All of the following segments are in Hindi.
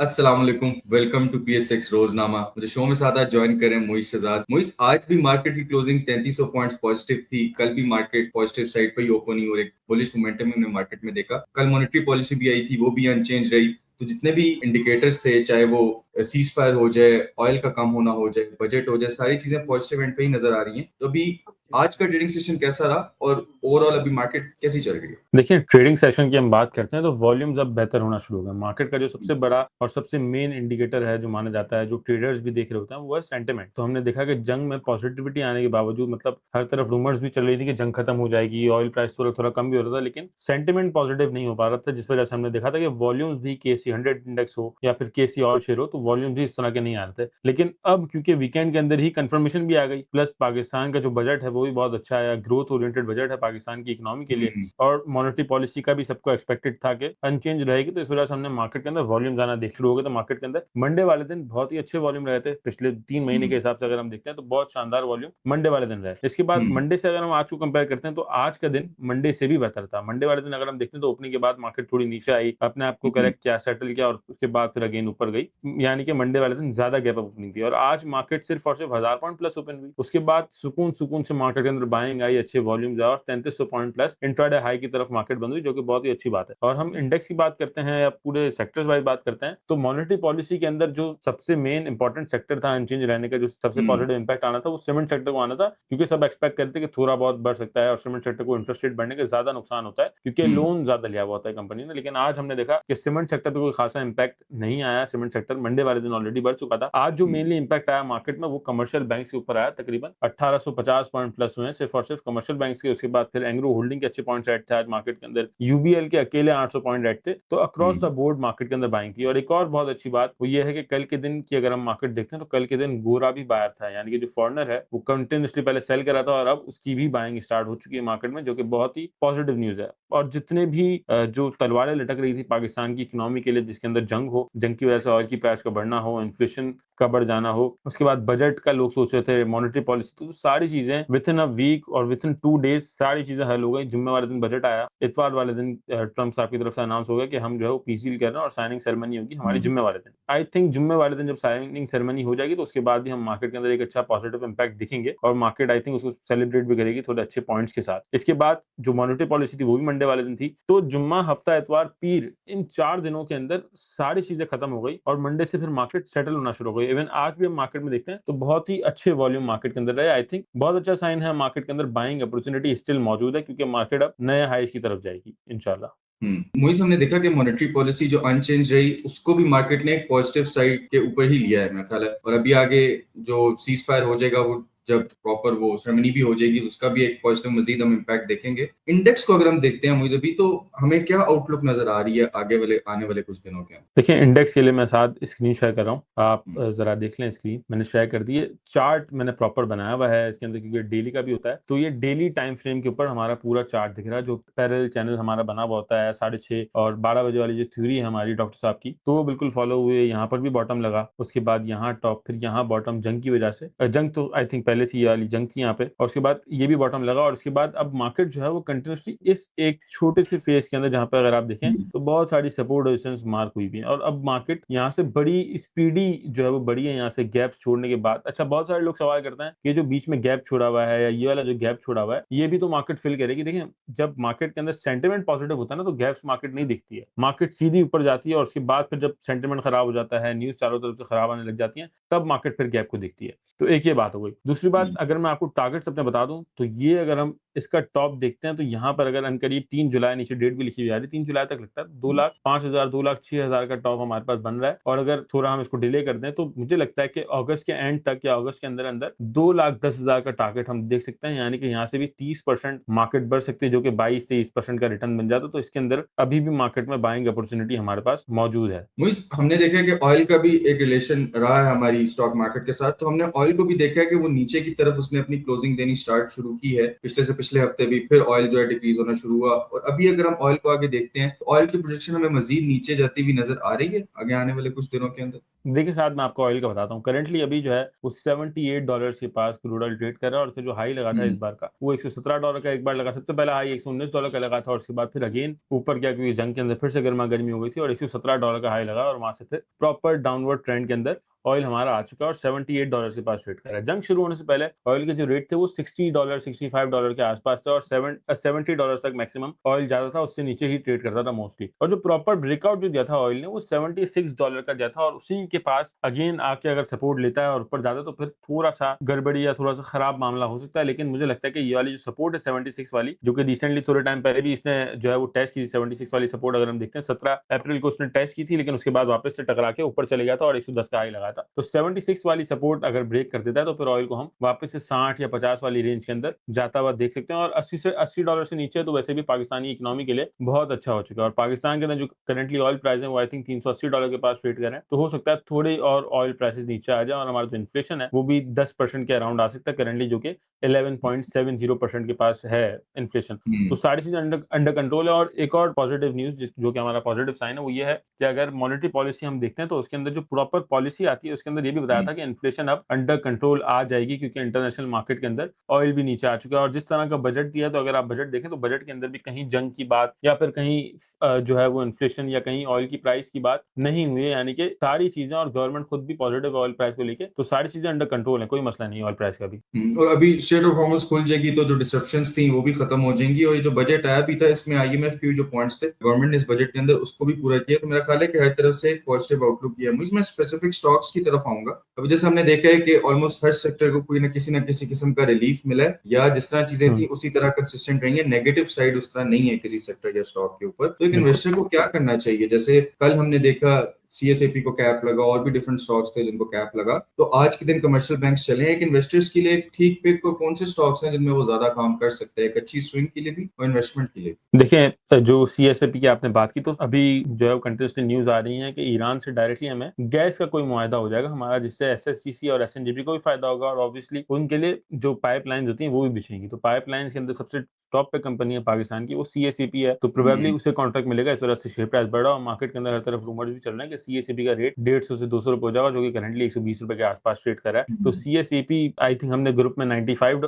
अस्सलाम वालेकुम, वेलकम टू पीएसएक्स रोजनामा। मुझे शो में साथ आज ज्वाइन कर रहे हैं मोइज शहजाद। मोइज, आज भी मार्केट की क्लोजिंग 3300 पॉइंट्स पॉजिटिव थी। कल भी मार्केट पॉजिटिव साइड पे ही ओपन हुई और एक बुलिश मोमेंटम हमने मार्केट में देखा। कल मॉनेटरी पॉलिसी भी आई थी, वो भी अनचेंज रही। तो जितने भी इंडिकेटर्स थे, चाहे वो सीज फायर हो जाए, ऑयल का कम होना हो जाए, बजट हो जाए, सारी चीजें पॉजिटिव एंड पे ही नजर आ रही हैं। तो अभी आज का ट्रेडिंग सेशन कैसा रहा और ओवरऑल अभी मार्केट कैसी चल रही है? देखिए, ट्रेडिंग सेशन की हम बात करते हैं तो वॉल्यूम्स अब बेहतर होना शुरू हो गए। मार्केट का जो सबसे बड़ा और सबसे मेन इंडिकेटर है जो माना जाता है, जो ट्रेडर्स भी देख रहे होते हैं, वो है सेंटिमेंट। तो हमने देखा कि जंग में पॉजिटिविटी आने के बावजूद, मतलब हर तरफ रूमर्स भी चल रही थी कि जंग खत्म हो जाएगी, ऑयल प्राइस थोड़ा थोड़ा कम भी हो रहा था, लेकिन सेंटिमेंट पॉजिटिव नहीं हो पा रहा था, जिस वजह से हमने देखा था कि वॉल्यूम्स भी केसी 100 इंडेक्स हो या फिर केसी ऑल शेयर हो, तो वॉल्यूम्स भी इस तरह के नहीं आ रहे थे। लेकिन अब क्योंकि वीकेंड के अंदर ही कंफर्मेशन भी आ गई, प्लस पाकिस्तान का जो बजट है वो भी बहुत अच्छा है, ग्रोथ ओरिएंटेड बजट है पाकिस्तान की इकोनॉमी के लिए, और मॉनेटरी पॉलिसी का भी सबको एक्सपेक्टेड था कि अनचेंज रहेगी। तो इस वजह से हमने मार्केट के अंदर वॉल्यूम आना देख शुरू हो गए। तो मार्केट के अंदर मंडे वाले दिन बहुत ही अच्छे वॉल्यूम रहे थे। पिछले 3 महीने के हिसाब से अगर हम देखते हैं तो बहुत शानदार वॉल्यूम मंडे वाले दिन रहे। इसके बाद मंडे से अगर हम आज को कंपेयर करते हैं तो आज का दिन मंडे से भी बेहतर था। मंडे वाले दिन अगर हम देखते हैं तो ओपनिंग के बाद मार्केट थोड़ी नीचे आई, अपने आप को करेक्ट किया, सेटल किया, और उसके बाद फिर अगेन ऊपर गई। यानी कि मंडे वाले दिन ज्यादा गैप अप ओपनिंग थी, और आज मार्केट सिर्फ और सिर्फ 1000 पॉइंट प्लस ओपन हुई। उसके बाद सुकून सुकून से मार्केट के अंदर बाइंग आई, अच्छे वॉल्यूम आए, और 3300 पॉइंट प्लस इंट्राडे हाई की तरफ मार्केट बंद हुई, जो कि बहुत ही अच्छी बात है। और हम इंडेक्स की बात करते हैं या पूरे सेक्टर्स वाइज बात करते हैं, तो मॉनेटरी पॉलिसी के अंदर जो सबसे मेन इंपॉर्टेंट सेक्टर था अनचेंज रहने का, जो सबसे पॉजिटिव इंपैक्ट आना था, वो सीमेंट सेक्टर को आना था, क्योंकि सब एक्सपेक्ट करते कि थोड़ा बहुत बढ़ सकता है, और सीमेंट सेक्टर को इंटरेस्ट रेट बढ़ने का ज्यादा नुकसान होता है क्योंकि लोन ज्यादा लिया हुआ होता है कंपनी ने। लेकिन आज हमने देखा कि सीमेंट सेक्टर पे कोई खासा इंपैक्ट नहीं आया। सीमेंट सेक्टर मंडे वाले दिन ऑलरेडी बढ़ चुका था। आज जो मेनली इंपैक्ट आया मार्केट में वो कमर्शियल बैंक के ऊपर आया। तकरीबन 1850 पॉइंट प्लस हुए सिर्फ और सिर्फ कमर्शियल बैंक के। उसके बाद फिर एंग्रो होल्डिंग के अच्छे पॉइंट्स ऐड थे आज मार्केट के अंदर, यूबीएल के अकेले 800 पॉइंट ऐड थे। तो अक्रॉस द बोर्ड मार्केट के अंदर बाइंग थी। और एक और बहुत अच्छी बात वो ये है कि कल के दिन की अगर हम मार्केट देखते हैं तो कल के दिन गोरा भी बायर था, यानी कि जो फॉरनर है वो कंटिन्यूसली पहले सेल कर रहा था, और अब उसकी भी बाइंग स्टार्ट हो चुकी है मार्केट में, जो कि बहुत ही पॉजिटिव न्यूज है। और जितने भी जो तलवारें लटक रही थी पाकिस्तान की इकोनॉमी के लिए, जिसके अंदर जंग हो, जंग की वजह से ऑयल की प्राइस का बढ़ना हो, इन्फ्लेशन का बढ़ जाना हो, उसके बाद बजट का लोग सोच रहे थे, मॉनेटरी पॉलिसी, तो सारी चीजें विद इन अ वीक और विद इन 2 डेज सारी चीजें हल हो गई। जुम्मे वाले दिन बजट आया, इतवार वाले दिन ट्रम्प साहब की तरफ से अनाउंस हो गया कि हम जो है वो पीसील कर रहे हैं, और साइनिंग सेरेमनी होगी हमारी जुम्मे वाले दिन। आई थिंक जुम्मे वाले दिन जब साइनिंग सेरेमनी हो जाएगी तो उसके बाद भी हम मार्केट के अंदर एक अच्छा पॉजिटिव इंपैक्ट दिखेंगे, और मार्केट आई थिंक उसको सेलिब्रेट भी करेगी थोड़े अच्छे पॉइंट्स के साथ। इसके बाद जो मॉनेटरी पॉलिसी थी वो भी मंडे वाले दिन थी। तो जुम्मा, हफ्ता, इतवार, पीर, इन 4 दिनों के अंदर सारी चीजें खत्म हो गई, और मंडे से फिर मार्केट सेटल होना शुरू हो गई। इवन आज भी हम मार्केट में देखते हैं तो बहुत ही अच्छे वॉल्यूम मार्केट के अंदर रहे। आई थिंक बहुत अच्छा साइन है, मार्केट के अंदर बाइंग अपॉर्चुनिटी स्टिल मौजूद है, क्योंकि मार्केट अब नए हाईज की तरफ जाएगी इंशाल्लाह। मोइज, हमने देखा कि मॉनेटरी पॉलिसी जो अनचेंज रही उसको भी मार्केट ने एक पॉजिटिव साइड के ऊपर ही लिया है मेरा ख्याल है। और अभी आगे जो सीज फायर हो जाएगा, वो जब प्रॉपर वो सेरेमनी भी हो जाएगी, उसका भी एक पॉजिटिव मजीद हम इम्पैक्ट देखेंगे। इंडेक्स को अगर हम देखते हैं मोइज, अभी तो हमें क्या आउटलुक नजर आ रही है आने वाले कुछ दिनों के? देखिए, इंडेक्स के लिए मैं साथ स्क्रीन शेयर कर रहा हूँ, आप जरा देख लें। स्क्रीन मैंने शेयर कर दी है, चार्ट मैंने प्रॉपर बनाया हुआ है इसके अंदर, क्योंकि डेली का भी होता है। तो ये डेली टाइम फ्रेम के ऊपर हमारा पूरा चार्ट दिख रहा है, जो पैरेलल चैनल हमारा बना हुआ होता है 6:30 और 12 बजे वाली जो थ्योरी है हमारी डॉक्टर साहब की, तो वो बिल्कुल फॉलो हुए। यहाँ पर भी बॉटम लगा, उसके बाद यहाँ टॉप, फिर यहाँ बॉटम, जंग की वजह से। जंग तो आई थिंक पहले थी, वाली जंग थी यहाँ पे, और उसके बाद ये भी बॉटम लगा। और उसके बाद अब मार्केट जो है वो कंटिन्यूसली इस एक छोटे से फेज के अंदर, जहाँ पे अगर आप देखें तो बहुत सारी सपोर्ट रेजिस्टेंस मार्क हुई भी है, और अब मार्केट यहाँ से बड़ी स्पीडी जो है वो बड़ी है यहाँ से गैप छोड़ने के बाद। अच्छा, बहुत सारे लोग सवाल करते हैं कि ये जो बीच में गैप छोड़ा हुआ है, या ये वाला जो गैप छोड़ा हुआ है, ये भी तो मार्केट फिल करेगी। देखिए, जब मार्केट के अंदर सेंटिमेंट पॉजिटिव होता है ना, तो गैप्स मार्केट नहीं दिखती है, मार्केट सीधी ऊपर जाती है। और उसके बाद फिर जब सेंटिमेंट खराब हो जाता है, न्यूज चारों तरफ से खराब आने लग जाती है, तब मार्केट फिर गैप को दिखती है। तो एक ये बात हो गई। दूसरी बात, अगर मैं आपको टारगेट्स अपने बता दूं, तो ये अगर हम इसका टॉप देखते हैं तो यहाँ पर अगर करीब 3 जुलाई, नीचे डेट भी लिखी हुई आ रही है, 3 जुलाई तक लगता है 2,05,000 2,06,000 का टॉप हमारे पास बन रहा है। और अगर थोड़ा हम इसको डिले कर दें तो मुझे लगता है कि अगस्त के एंड तक या अगस्त के अंदर अंदर 2,10,000 का टारगेट हम देख सकते हैं। यानी कि यहाँ से भी 30% मार्केट बढ़ सकती है, जो कि 22 से 20% का रिटर्न बन जाता है। तो इसके अंदर अभी भी मार्केट में बाइंग अपॉर्चुनिटी हमारे पास मौजूद है। हमने देखा कि ऑयल का भी एक रिलेशन रहा है हमारी स्टॉक मार्केट के साथ, तो हमने ऑयल को भी देखा है कि वो नीचे नीचे की तरफ उसने अपनी क्लोजिंग देनी स्टार्ट शुरू की है। पिछले हफ्ते भी फिर ऑयल जो है डिक्रीज होना शुरू हुआ, और अभी अगर हम ऑयल को आगे देखते हैं तो ऑयल की प्रोजेक्शन हमें मजीद नीचे जाती हुई नजर आ रही है आगे आने वाले कुछ दिनों के अंदर। देखिए साथ मैं आपको ऑयल का बताता हूँ। करंटली अभी जो है वो $78 के पास क्रूड ऑयल ट्रेड कर रहा है, और उसका जो हाई लगा था इस बार का वो $117 का एक बार लगा। सबसे पहला हाई $119 का लगा था, और उसके बाद फिर अगेन ऊपर गया क्योंकि जंग के अंदर फिर से गर्मा गर्मी हो गई थी, और $117 का हाई लगा, और वहां से फिर प्रॉपर डाउनवर्ड ट्रेंड के अंदर ऑयल हमारा आ चुका है और $78 के पास ट्रेड कर रहा है। जंग शुरू होने से पहले ऑयल के जो रेट थे वो $60 $65 के आसपास थे, और $70 तक मैक्सिमम ऑयल जाता था, उससे नीचे ही ट्रेड करता था मोस्टली। और जो प्रॉपर ब्रेकआउट जो दिया था ऑयल ने वो $76 का दिया था, और उसी के पास अगेन आके अगर सपोर्ट लेता है और ऊपर जाता है तो फिर थोड़ा सा गड़बड़ी या थोड़ा सा खराब मामला हो सकता है। लेकिन मुझे लगता है कि ये वाली जो सपोर्ट है 76 वाली, जो कि रिसेंटली थोड़े टाइम पहले भी इसने जो है वो टेस्ट की थी, 76 वाली सपोर्ट अगर हम देखते हैं 17 अप्रैल को उसने टेस्ट की थी, लेकिन उसके बाद वापस से टकरा के ऊपर चले गया था और 110 का हाई लगा था। तो 76 वाली सपोर्ट अगर ब्रेक कर देता है तो फिर ऑयल को हम वापस से 60 या 50 वाली रेंज के अंदर जाता हुआ देख सकते हैं। और $80 से नीचे तो वैसे भी पाकिस्तानी इकोनॉमी के लिए बहुत अच्छा हो चुका है, और पाकिस्तान के अंदर जो करंटली ऑयल प्राइस है वो आई थिंक $380 के पास ट्रेड कर रहे हैं। तो हो सकता है थोड़ी और ऑयल प्राइसेस नीचे आ जाए और हमारा जो इन्फ्लेशन है वो भी 10% के अराउंड आ सकता है करंटली, जो कि 11.70% के पास है इन्फ्लेशन। तो सारी चीजें अंडर कंट्रोल है। और एक और पॉजिटिव न्यूज जो कि हमारा पॉजिटिव साइन है वो ये है कि अगर मॉनेटरी पॉलिसी हम देखते हैं तो उसके अंदर जो प्रॉपर पॉलिसी आती है उसके अंदर ये भी बताया था कि इन्फ्लेशन अब अंडर कंट्रोल आ जाएगी, क्योंकि इंटरनेशनल मार्केट के अंदर ऑयल भी नीचे आ चुका है। और जिस तरह का बजट दिया है, तो अगर आप बजट देखें तो बजट के अंदर भी कहीं जंग की बात या फिर कहीं जो है वो इन्फ्लेशन या कहीं ऑयल की प्राइस की बात नहीं हुई है। यानी कि सारी चीजें, और गवर्नमेंट खुद भी पॉजिटिव ऑयल प्राइस को लेके, तो सारी चीजें अंडर कंट्रोल है, कोई मसला नहीं है ऑयल प्राइस का भी। और अभी स्ट्रेट ऑफ हॉर्मुज़ खुल जाएगी तो जो डिसरप्शंस थी वो भी खत्म हो जाएंगी। और ये जो बजट आया भी था इसमें आईएमएफ के जो पॉइंट्स थे गवर्नमेंट ने इस बजट के अंदर उसको भी पूरा किया। तो मेरा ख्याल है कि हर तरफ से एक पॉजिटिव आउटलुक किया। मुझे मैं स्पेसिफिक स्टॉक्स की तरफ आऊंगा। अभी जैसे हमने देखा है कि ऑलमोस्ट हर सेक्टर को कोई ना किसी किस्म का रिलीफ मिला है, या जिस तरह चीजें थी उसी तरह कंसिस्टेंट रही है। नेगेटिव साइड उस तरह नहीं है किसी सेक्टर या स्टॉक के ऊपर। तो एक इन्वेस्टर को क्या करना चाहिए? जैसे कल हमने देखा सीएसएपी को कैप लगा, और भी डिफरेंट स्टॉक्स थे जिनको कैप लगा। तो आज के दिन कमर्शियल बैंक्स चले हैं। एक इन्वेस्टर्स के लिए एक ठीक पिक और कौन से स्टॉक्स हैं जिनमें वो ज्यादा काम कर सकते हैं, एक अच्छी स्विंग के लिए भी और इन्वेस्टमेंट के लिए? देखिए जो सीएसएपी की आपने बात की, तो अभी जो है कंटिन्यूसली न्यूज आ रही है कि ईरान से डायरेक्टली हमें गैस का कोई मुआहदा हो जाएगा हमारा, जिससे एसएसजीसी और एसएनजीपी को भी फायदा होगा, और ऑब्वियसली उनके लिए जो पाइपलाइंस होती हैं वो भी बिछेंगी। तो पाइपलाइंस के अंदर सबसे टॉप पे कंपनी है पाकिस्तान की, वो सीएसएपी है। तो प्रोबेबली उसे कॉन्ट्रैक्ट मिलेगा, इस वजह से शेयर प्राइस बढ़ा। और मार्केट के अंदर हर तरफ रूमर्स भी चल रहे हैं कि सीएसएपी का रेट 150 से 200 रुपए हो जाएगा, जो कि करंटली 120 रुपए के आसपास ट्रेड कर रहा है। तो सीएसएपी आई थिंक हमने ग्रुप में 95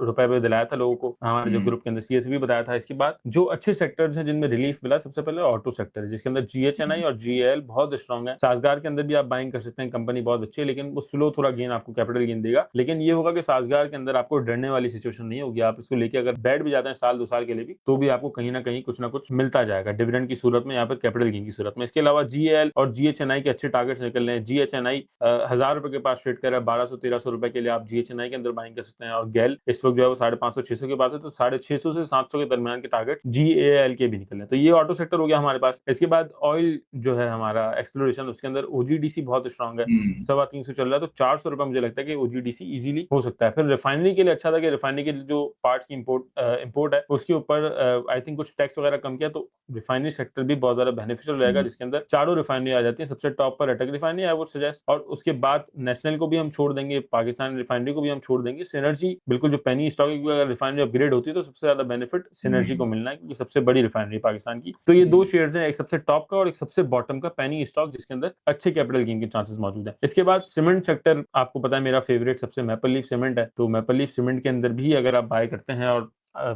रुपए पे दिलाया था लोगों को, हमारे जो ग्रुप के अंदर सीएसएपी बताया था। इसके बाद जो अच्छे सेक्टर्स हैं जिनमें रिलीफ मिला, सबसे पहले ऑटो सेक्टर है, जिसके अंदर जीएचएनआई और जीएएल बहुत स्ट्रॉन्ग है। साजगार के अंदर भी आप बाइंग कर सकते हैं, कंपनी बहुत अच्छी है, लेकिन वो स्लो थोड़ा गेन आपको कैपिटल गेन देगा। लेकिन ये होगा कि साजगार के अंदर आपको डरने वाली सिचुएशन नहीं होगी। आप इसको लेके अगर बैठ भी जाते हैं साल 2 साल के लिए भी, तो भी आपको कहीं ना कहीं कुछ ना कुछ मिलता जाएगा, डिविडेंड की सूरत में या फिर कैपिटल गेन की सूरत में। इसके अलावा जीएएल और जीएचएनआई के अच्छे टारगेट्स निकल रहे हैं। जीएचएनआई 1000 रुपए के पास ट्रेड कर रहा है, 1200-1300 रुपए के लिए आप जीएचएनआई के अंदर बाइंग कर सकते हैं। और गेल इस वक्त जो है वो 550-600 के पास है, तो 650 से 700 के दरमियान के टारगेट जीएएल के भी निकल रहे हैं। तो ये ऑटो सेक्टर हो गया हमारे पास। इसके बाद ऑयल जो है हमारा एक्सप्लोरेशन, उसके अंदर ओजीडीसी बहुत स्ट्रॉन्ग है, 350 चल रहा है, तो 400 रुपए मुझे लगता है कि ओजीडीसी इजीली हो सकता है। फिर रिफाइनरी के लिए अच्छा था कि रिफाइनरी के लिए जो पार्ट्स की इंपोर्ट है उसके ऊपर आई थिंक कुछ टैक्स वगैरह कम किया, तो रिफाइनरी सेक्टर भी बहुत ज्यादा बेनिफिशियल रहेगा, जिसके अंदर चारों रिफाइनरी आ जाती है। सबसे टॉप पर अटक रिफाइनरी आई वुड सजेस्ट, और उसके बाद नेशनल को भी हम छोड़ देंगे, पाकिस्तान रिफाइनरी को भी हम छोड़ देंगे। सिनर्जी बिल्कुल जो पेनी स्टॉक है, क्योंकि अगर रिफाइनरी अपग्रेड होती है तो सबसे ज्यादा बेनिफिट सिनर्जी को मिलना है, क्योंकि सबसे बड़ी रिफाइनरी पाकिस्तान की। तो ये दो शेयर्स हैं, एक सबसे टॉप का और एक सबसे बॉटम का पेनी स्टॉक, जिसके अंदर अच्छे कैपिटल गेन के चांसेस मौजूद है। इसके बाद सीमेंट सेक्टर, आपको पता है मेरा फेवरेट सबसे मैपल लीफ सीमेंट है। तो मैपल लीफ सीमेंट के अंदर भी अगर आप बाय करते हैं, और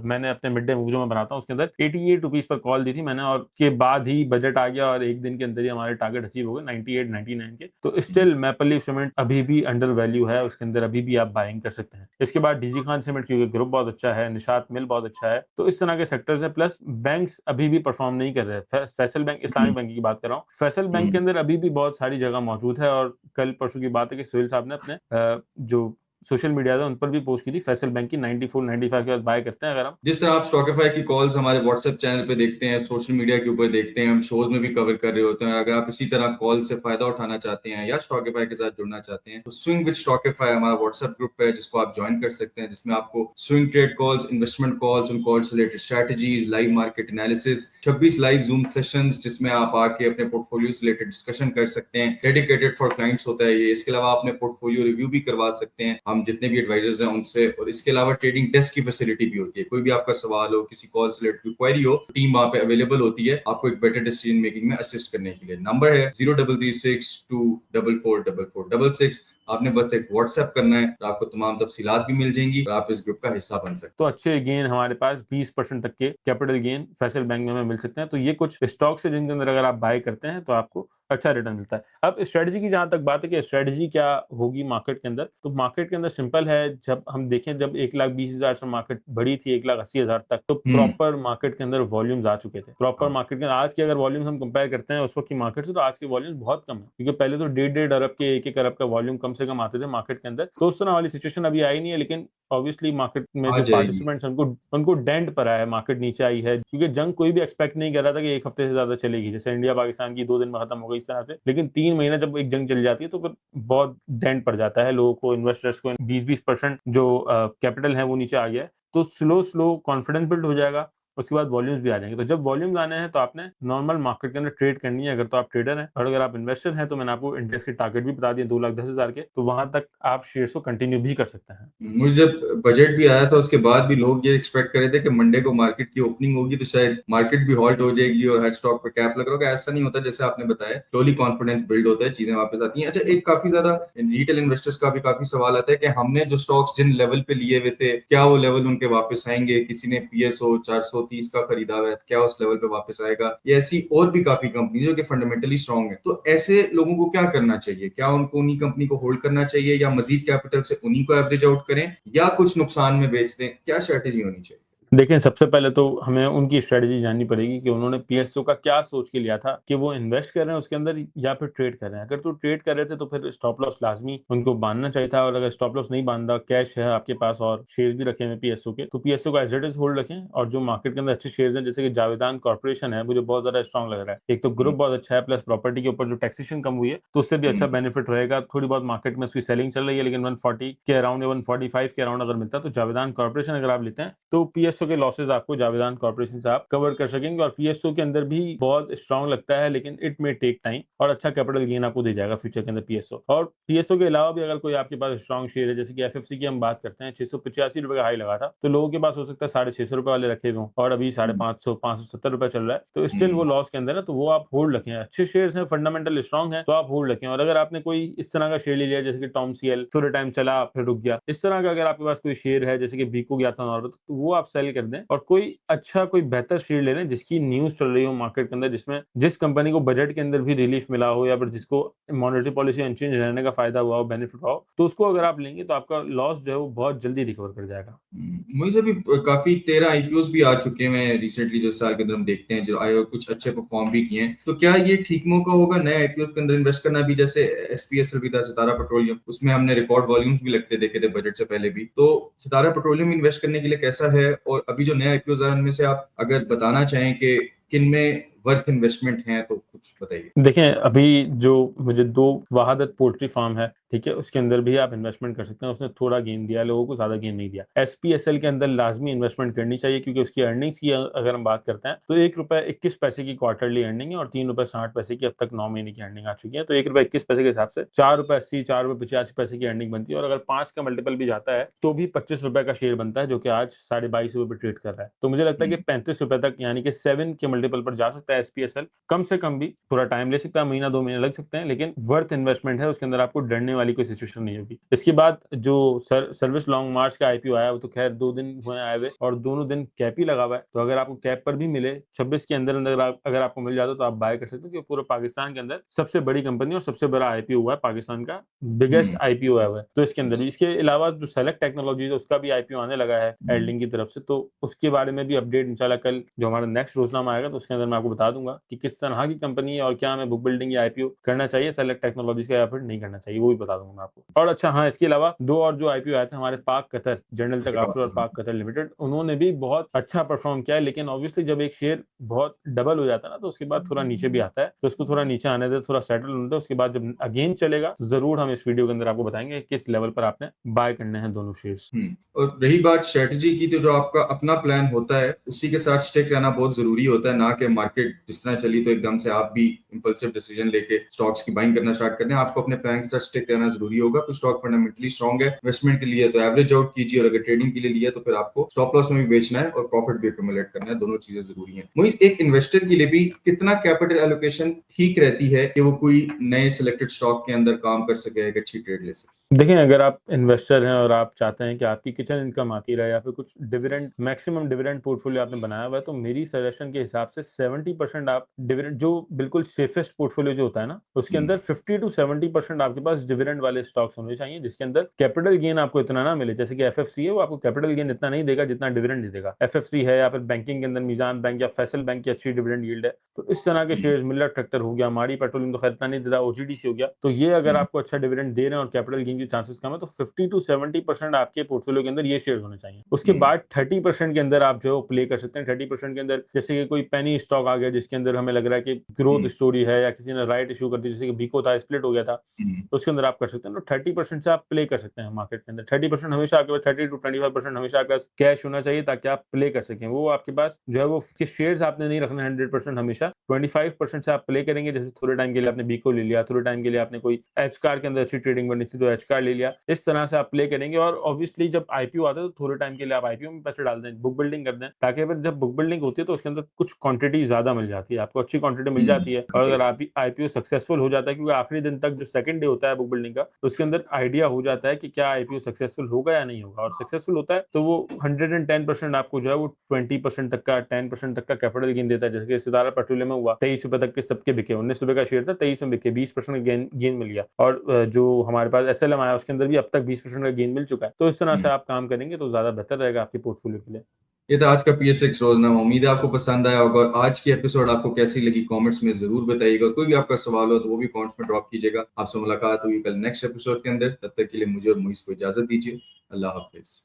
मैंने अपने मिड डे मूव जो मैं बनाता हूँ उसके अंदर 88 रुपीज पर कॉल दी थी मैंने, और के बाद ही बजट आ गया और एक दिन के अंदर ही हमारे टारगेट अचीव हो गए 98-99 के। तो स्टिल मैपल लीफ सीमेंट अभी भी अंडर वैल्यू है, उसके अंदर अभी भी आप बाइंग कर सकते हैं। इसके बाद डीजी खान सीमेंट, क्योंकि ग्रुप बहुत अच्छा है, निशात मिल बहुत अच्छा है, तो इस तरह के सेक्टर्स है। प्लस बैंक्स अभी भी परफॉर्म नहीं कर रहे। फैसल बैंक, इस्लामिक बैंक की बात कर रहा हूँ, फैसल बैंक के अंदर अभी भी बहुत सारी जगह मौजूद है। और कल परसों की बात है कि सोहेल साहब ने अपने जो सोशल मीडिया था उन पर भी पोस्ट की थी, फैसल बैंक की 94-95 के बाद बाय करते हैं अगर हम। जिस तरह आप स्टॉकिफाई की कॉल्स हमारे व्हाट्सएप चैनल पे देखते हैं, सोशल मीडिया के ऊपर देखते हैं, हम शोज में भी कवर कर रहे होते हैं, अगर आप इसी तरह कॉल से फायदा उठाना चाहते हैं या स्टॉकिफाई के साथ जुड़ना चाहते हैं, तो स्विंग विद स्टॉकिफाई हमारा व्हाट्सएप ग्रुप है, जिसको आप ज्वाइन कर सकते हैं, जिसमें आपको swing trade calls, investment calls, उन calls related strategies, live market analysis, 26 live Zoom sessions जिसमें आप आके अपने पोर्टफोलियो से रिलेटेड डिस्कशन कर सकते हैं। डेडिकेटेड फॉर क्लाइंट्स होता है ये। इसके अलावा अपने पोर्टफोलियो रिव्यू भी करवा सकते हैं हम जितने भी एडवाइजर्स हैं उनसे, और इसके अलावा ट्रेडिंग डेस्क की फैसिलिटी भी होती है। कोई भी आपका सवाल हो, किसी कॉल से रिलेटेड क्वेरी हो, टीम वहां पे अवेलेबल होती है आपको एक बेटर डिसीजन मेकिंग में असिस्ट करने के लिए। नंबर है 0336244466। आपने बस एक व्हाट्सएप करना है, तो आपको तमाम तफसीलात भी मिल जाएंगी और आप इस ग्रुप का हिस्सा बन सकते हैं। तो अच्छे गेन हमारे पास 20% तक के कैपिटल गेन फैसल बैंक में हमें मिल सकते हैं। तो ये कुछ स्टॉक्स है जिनके अंदर अगर आप बाय करते हैं तो आपको अच्छा रिटर्न मिलता है। अब स्ट्रेटजी की जहां तक बात है कि स्ट्रेटजी क्या होगी मार्केट के अंदर, तो मार्केट के अंदर सिंपल है। जब हम देखें, जब 1,20,000 से मार्केट बढ़ी थी 1,80,000 तक, तो प्रॉपर मार्केट के अंदर वॉल्यूम्स आ चुके थे। प्रॉपर मार्केट के आज के अगर वॉल्यूम्स हम कंपेयर करते हैं उस वक्त की मार्केट से, तो आज के वॉल्यूम्स बहुत कम है, क्योंकि पहले तो 1.5 अरब के 1 अरब का वॉल्यूम कम से कम आते थे मार्केट के अंदर। तो उस तरह वाली सिचुएशन अभी आई नहीं है, लेकिन ऑब्वियसली मार्केट में आ जो जाएगी। पार्टिसिपेंट्स उनको डेंट पड़ा है, मार्केट नीचे आई है, क्योंकि जंग कोई भी एक्सपेक्ट नहीं कर रहा था कि एक हफ्ते से ज्यादा चलेगी। जैसे इंडिया पाकिस्तान की 2 दिन में खत्म हो गई इस तरह से, लेकिन 3 महीने जब एक जंग चल जाती है तो फिर बहुत डेंट पड़ जाता है लोगों को, इन्वेस्टर्स को। 20% जो कैपिटल है वो नीचे आ गया है, तो स्लो स्लो कॉन्फिडेंस बिल्ड हो जाएगा, उसके बाद वॉल्यूम्स भी आ जाएंगे। तो जब वॉल्यूम्स आने हैं तो आपने नॉर्मल मार्केट के अंदर ट्रेड करनी है, अगर तो आप ट्रेडर हैं। और अगर आप इन्वेस्टर हैं तो मैंने आपको इंडेक्स के टारगेट भी बता दिए 2,10,000 के, तो वहां तक आप शेयर्स को कंटिन्यू भी कर सकते हैं। मुझे जब बजट भी आया था उसके बाद भी लोग ये एक्सपेक्ट कर रहे थे कि मंडे को मार्केट की ओपनिंग होगी तो शायद मार्केट भी हॉल्ट हो जाएगी और हर स्टॉक पे कैप लग रहा होगा। ऐसा नहीं होता, जैसे आपने बताया स्लोली कॉन्फिडेंस बिल्ड होता है, चीजें वापस आती हैं। अच्छा, एक काफी ज्यादा रिटेल इन्वेस्टर्स का भी काफी सवाल आता है कि हमने जो स्टॉक्स जिन लेवल पे लिए हुए थे, क्या वो लेवल उनके वापस आएंगे? किसी ने पीएसओ 430 का खरीदा हुआ है, क्या उस लेवल पे वापस आएगा? ये ऐसी और भी काफी कंपनी जो कि फंडामेंटली स्ट्रॉन्ग है, तो ऐसे लोगों को क्या करना चाहिए? क्या उनको उन्हीं कंपनी को होल्ड करना चाहिए या मजीद कैपिटल से उन्हीं को एवरेज आउट करें या कुछ नुकसान में बेच दें? क्या स्ट्रेटेजी होनी चाहिए? देखिए, सबसे पहले तो हमें उनकी स्ट्रेटजी जाननी पड़ेगी कि उन्होंने पीएसओ का क्या सोच के लिया था, कि वो इन्वेस्ट कर रहे हैं उसके अंदर या फिर ट्रेड कर रहे हैं। अगर तो ट्रेड कर रहे थे तो फिर स्टॉप लॉस लाजमी उनको बांधना चाहिए था, और अगर स्टॉप लॉस नहीं बांधा, कैश है आपके पास और शेयर्स भी रखे हुए पीएसओ के, तो पीएसओ का एज इट इज होल्ड रखें। और जो मार्केट के अंदर अच्छे शेयर्स हैं, जैसे कि जावेदान कॉर्पोरेशन है, मुझे बहुत ज्यादा स्ट्रॉन्ग लग रहा है। एक तो ग्रुप बहुत अच्छा है, प्लस प्रॉपर्टी के ऊपर जो टैक्सेशन कम हुई है तो उससे भी अच्छा बेनिफिट रहेगा। थोड़ी बहुत मार्केट में उसकी सेलिंग चल रही है, लेकिन 140 के अराउंड या 145 के अराउंड अगर मिलता है तो जावेदान कॉर्पोरेशन अगर आप लेते हैं तो पीएसओ के लॉसेज आपको जावेदान कॉर्पोरेशन से आप कवर कर सकेंगे। और पीएसओ के अंदर भी बहुत स्ट्रांग लगता है, लेकिन इट मे टेक टाइम, और अच्छा कैपिटल गेन आपको दे जाएगा फ्यूचर के अंदर पीएसओ। और पीएसओ के अलावा भी अगर कोई आपके पास स्ट्रांग शेयर है, जैसे कि एफएफसी की हम बात करते हैं, 685 रुपए का हाई लगा था, तो लोगों के पास हो सकता है 650 रुपए वाले रखे हुए हों, और अभी 550 570 रुपए चल रहा है, तो स्टिल वो लॉस के अंदर है, तो वो आप होल्ड रखें। अच्छे शेयर्स हैं, फंडामेंटल स्ट्रांग है, तो आप होल्ड रखें। और अगर आपने कोई इस तरह का शेयर ले लिया जैसे कि टॉम सीएल, थोड़े टाइम चला फिर रुक गया, इस तरह का अगर आपके पास कोई शेयर है जैसे कि बीको गया था नॉर्मल, तो वो आप सेल कर दें और कोई अच्छा कोई बेहतर शेयर ले लें जिसकी न्यूज चल रही हो मार्केट के अंदर, जिसमें जिस कंपनी को बजट के अंदर भी रिलीफ मिला हो या फिर जिसको मॉनेटरी पॉलिसी अनचेंज रहने का फायदा हुआ हो, बेनिफिट हुआ हो, तो उसको अगर आप लेंगे तो आपका लॉस जो है वो बहुत जल्दी रिकवर कर जाएगा। मुझे भी काफी 13 आईपीओस भी आ चुके हैं रिसेंटली, जो साल के अंदर हम देखते हैं जो आए और कुछ अच्छे परफॉर्म भी किए हैं। तो क्या ये ठीक मौका होगा नए आईपीओस के अंदर इन्वेस्ट करना भी? जैसे एसपीएसएल भी था, सितारा पेट्रोलियम, उसमें हमने रिकॉर्ड वॉल्यूम्स भी लगते देखे थे बजट से पहले भी। तो सितारा पेट्रोलियम इन्वेस्ट करने के लिए कैसा है? और अभी जो नए आईपीओस आ रहे हैं उनमें से आप अगर बताना चाहें कि किन में वर्थ इन्वेस्टमेंट है तो कुछ बताइए। देखें, अभी जो मुझे 2 वहादत पोल्ट्री फार्म है, ठीक है, उसके अंदर भी आप इन्वेस्टमेंट कर सकते हैं। उसने थोड़ा गेन दिया, लोगों को ज्यादा गेन नहीं दिया। एसपीएसएल के अंदर लाजमी इन्वेस्टमेंट करनी चाहिए, क्योंकि उसकी अर्निंग्स की अगर हम बात करते हैं तो ₹1.21 की क्वार्टरली अर्निंग है और ₹3.60 की अब तक 9 महीने की अर्निंग आ चुकी है। तो ₹1.21 के हिसाब से ₹4.80 ₹4.85 की अर्निंग बनती है। और अगर 5 का मल्टीपल भी जाता है तो भी ₹25 का शेयर बनता है, जो कि आज ₹22.5 पे ट्रेड कर रहा है। तो मुझे लगता है कि ₹35 तक, यानी कि 7 के मल्टीपल पर जा सकता है एसपीएसएल। कम से कम भी थोड़ा टाइम ले सकता है, महीना 2 महीने लग सकते हैं, लेकिन वर्थ इन्वेस्टमेंट है। उसके अंदर आपको डरने वाली कोई सिचुएशन नहीं होगी। इसके बाद जो सर्विस लॉन्ग मार्च का आईपीओ आया, वो तो खैर 2 दिन हुए आए हुए और दोनों दिन कैप ही लगा हुआ है। तो अगर आपको कैप पर भी मिले 26 के अंदर अंदर अगर आपको मिल जाता है तो आप बाय कर सकते हो, क्योंकि पूरे पाकिस्तान के अंदर सबसे बड़ी कंपनी और सबसे बड़ा आईपीओ हुआ है, पाकिस्तान का बिगेस्ट आईपीओ है। तो इसके अंदर भी, इसके अलावा जो सेलेक्ट टेक्नोलॉजी है उसका भी आईपीओ आने लगा है एल्डिंग की तरफ से, तो उसके बारे में भी अपडेट इंशाल्लाह कल जो हमारा नेक्स्ट रोजनामा आएगा तो उसके अंदर मैं आपको बता दूंगा कि किस तरह की कंपनी है और क्या हमें बुक बिल्डिंग या आईपीओ करना चाहिए सेलेक्ट टेक्नोलॉजीज का या फिर नहीं करना चाहिए, वो भी बता दूंगा मैं आपको। और अच्छा हाँ, इसके अलावा 2 और जो आईपीओ आए थे हमारे, पाक कतर जनरल तकाफुल और पाक कतर लिमिटेड, उन्होंने भी बहुत अच्छा परफॉर्म किया है। लेकिन ऑब्वियसली जब एक शेयर बहुत डबल हो जाता है ना तो उसके बाद थोड़ा नीचे भी आता है, तो उसको थोड़ा नीचे आने दे, थोड़ा सेटल होने दे। उसके बाद जब अगेन चलेगा तो जरूर हम इस वीडियो के अंदर आपको बताएंगे किस लेवल पर आपने बाय करने हैं दोनों शेयर्स। और रही बात स्ट्रेटजी की, तो जो आपका अपना प्लान होता है उसी के साथ स्टिक रहना बहुत जरूरी होता है, ना कि मार्केट जिस तरह चली तो एकदम से आप आप भी इंपल्सिव डिसीजन लेके स्टॉक्स की बाइंग करना स्टार्ट कर दें। आपको अपने प्लान के साथ स्टिक रहना जरूरी होगा। कुछ स्टॉक फंडामेंटली स्ट्रॉन्ग है, इन्वेस्टमेंट के लिए तो एवरेज आउट कीजिए, और अगर ट्रेडिंग के लिए लिया तो फिर आपको स्टॉप लॉस में भी बेचना है और प्रॉफिट भी एक्यूमुलेट करना है। दोनों चीजें जरूरी हैं। मोइज, एक इन्वेस्टर के लिए भी कितना कैपिटल एलोकेशन ठीक रहती है कि वो कोई नए सिलेक्टेड स्टॉक के अंदर काम कर सके, एक अच्छी ट्रेड ले सके? देखिए, अगर आप इन्वेस्टर हैं और आप चाहते हैं कि आपकी किचन इनकम आती रहे या फिर कुछ डिविडेंड, मैक्सिमम डिविडेंड पोर्टफोलियो आपने बनाया हुआ है, तो मेरी सजेशन के हिसाब से 70% आप डिविडेंड, जो बिल्कुल सेफेस्ट पोर्टफोलियो जो होता है ना, उसके अंदर 50 to 70% आपके पास डिविडेंड वाले स्टॉक्स होने चाहिए, जिसके अंदर कैपिटल गेन आपको इतना ना मिले। जैसे कि एफएफसी है, वो आपको कैपिटल गेन इतना नहीं देगा जितना डिविडेंड ही देगा। एफएफसी है, या फिर बैंकिंग के अंदर मीजान बैंक या फैसल बैंक की अच्छी डिविडेंड यील्ड है, तो इस तरह के शेयर्स, मिल्लर ट्रैक्टर हो गया, माड़ी पेट्रोलियम तो खैर इतना नहीं देता, ओजीडीसी हो गया, तो ये अगर आपको अच्छा डिविडेंड दे रहे हैं और कैपिटल गेन के चांसेस कम है, तो 50 to 70% आपके पोर्टफोलियो के अंदर ये शेयर्स होने चाहिए। उसके बाद 30% के अंदर आप जो प्ले कर सकते हैं। 30% के अंदर जैसे कि कोई पेनी स्टॉक आ गया जिसके अंदर हमें लग रहा है कि ग्रोथ स्टोरी है, या किसी ने राइट इशू कर दी, जैसे कि बीको था, स्प्लिट हो गया था, तो उसके अंदर आप कर सकते हैं। तो 30% से आप प्ले कर सकते हैं मार्केट के अंदर। 30% हमेशा आपके पास, 30 to 25% हमेशा आपके पास कैश होना चाहिए, ताकि आप प्ले कर सकें। वो आपके पास जो है वो शेयर्स आपने नहीं रखना 100% हमेशा। 25% से आप प्ले करेंगे, जैसे थोड़े टाइम के लिए आपने बीको ले लिया, थोड़े टाइम के लिए आपने कोई एच कार के अंदर अच्छी ट्रेडिंग बननी थी तो एच कार ले लिया, इस तरह से आप प्ले करेंगे। और ऑब्वियसली जब आईपीओ आता है तो थोड़े टाइम के लिए आप आईपीओ में पैसे डाल दें, बुक बिल्डिंग कर दें, ताकि फिर जब बुक बिल्डिंग होती है तो उसके अंदर कुछ क्वांटिटी ज्यादा मिल जाती है, आपको अच्छी क्वांटिटी मिल जाती है। और अगर आप आईपीओ सक्सेसफुल हो जाता है, क्योंकि आखिरी दिन तक जो सेकंड डे होता है बुक बिल्डिंग का, तो उसके अंदर आइडिया हो जाता है कि क्या आईपीओ सक्सेसफुल होगा या नहीं होगा, और सक्सेसफुल होता है तो वो 110% आपको जो है वो 20% तक का, 10% तक का कैपिटल गेन देता है। जैसे कि सितारा पेट्रोलियम में हुआ, 23 रुपए तक के सबके बिके, 19 रुपए का शेयर था, 23 में बिके, 20% गेन मिल गया। और जो हमारे पास एसएलएम आया उसके अंदर भी अब तक 20% का गेन मिल चुका है। तो इस तरह से आप काम करेंगे तो ज्यादा बेहतर रहेगा आपके पोर्टफोलियो के लिए। ये था आज का PSX रोजनामा। उम्मीद है आपको पसंद आया होगा। और आज की एपिसोड आपको कैसी लगी कमेंट्स में जरूर बताइएगा। कोई भी आपका सवाल हो तो वो भी कमेंट्स में ड्रॉप कीजिएगा। आपसे मुलाकात हुई कल नेक्स्ट एपिसोड के अंदर। तब तक के लिए मुझे और मुइस को इजाजत दीजिए। अल्लाह हाफिज।